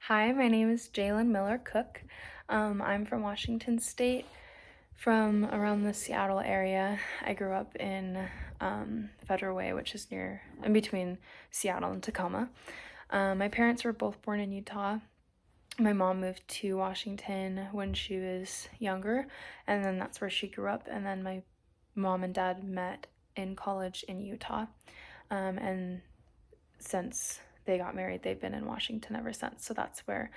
Hi, my name is Jaylin Miller Cook. I'm from Washington State, from around the Seattle area. I grew up in Federal Way, which is in between Seattle and Tacoma. My parents were both born in Utah. My mom moved to Washington when she was younger, and then that's where she grew up. And then my mom and dad met in college in Utah. And since they got married, they've been in Washington ever since. So that's where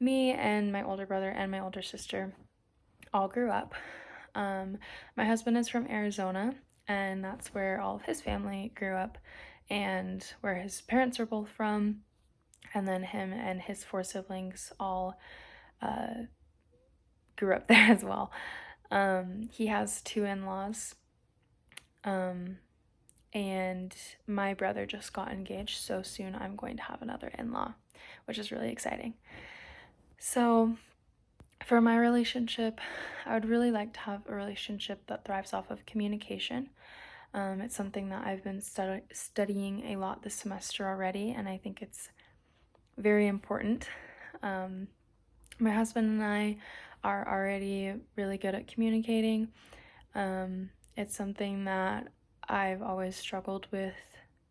me and my older brother and my older sister all grew up. My husband is from Arizona, and that's where all of his family grew up and where his parents are both from. And then him and his four siblings all grew up there as well. He has two in-laws. And my brother just got engaged, so soon I'm going to have another in-law, which is really exciting. So for my relationship, I would really like to have a relationship that thrives off of communication. It's something that I've been studying a lot this semester already, and I think it's very important. My husband and I are already really good at communicating. It's something that I've always struggled with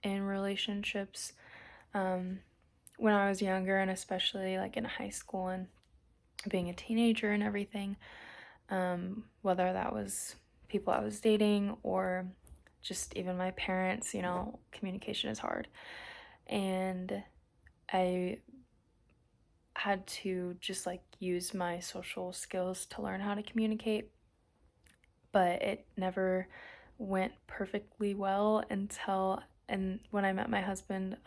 in relationships when I was younger, and especially like in high school and being a teenager and everything, whether that was people I was dating or just even my parents. Communication is hard. And I had to just like use my social skills to learn how to communicate, but it never went perfectly well and when I met my husband,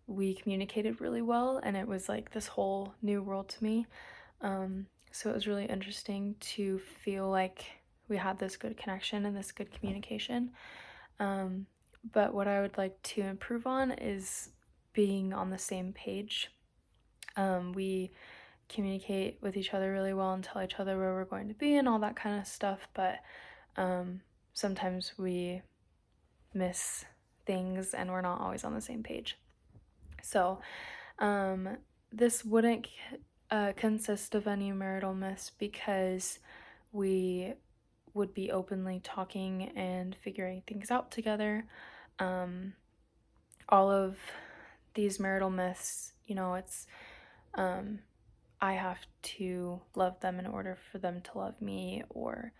we communicated really well, and it was like this whole new world to me. So it was really interesting to feel like we had this good connection and this good communication. But what I would like to improve on is being on the same page. We communicate with each other really well and tell each other where we're going to be and all that kind of stuff, but sometimes we miss things and we're not always on the same page. So this wouldn't consist of any marital myths because we would be openly talking and figuring things out together. All of these marital myths, it's I have to love them in order for them to love me, or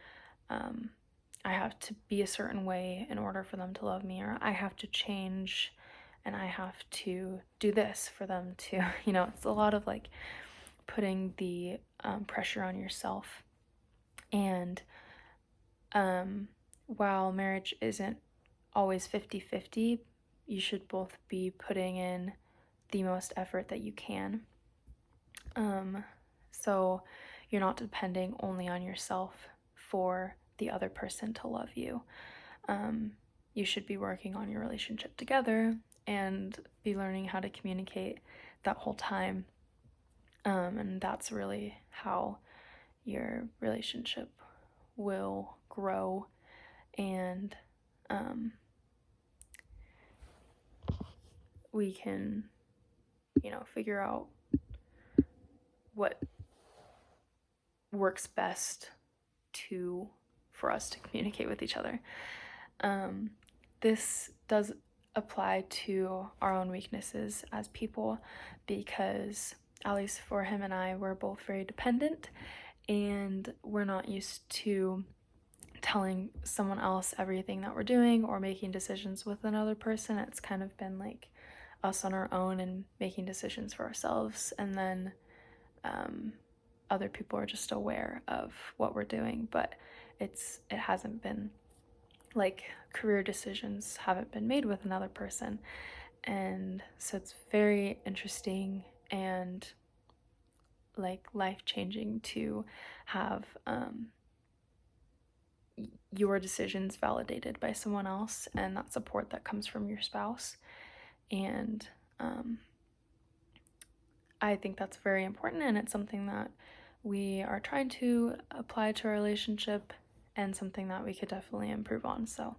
I have to be a certain way in order for them to love me, or I have to change and I have to do this for them to, it's a lot of like putting the pressure on yourself. And while marriage isn't always 50-50, you should both be putting in the most effort that you can. So you're not depending only on yourself for the other person to love you. You should be working on your relationship together and be learning how to communicate that whole time. And that's really how your relationship will grow and we can, figure out what works best for us to communicate with each other. This does apply to our own weaknesses as people because, at least for him and I, we're both very dependent and we're not used to telling someone else everything that we're doing or making decisions with another person. It's kind of been like us on our own and making decisions for ourselves, and then other people are just aware of what we're doing, but it hasn't been like career decisions haven't been made with another person. And so it's very interesting and like life-changing to have your decisions validated by someone else and that support that comes from your spouse. And I think that's very important, and it's something that we are trying to apply to our relationship and something that we could definitely improve on. So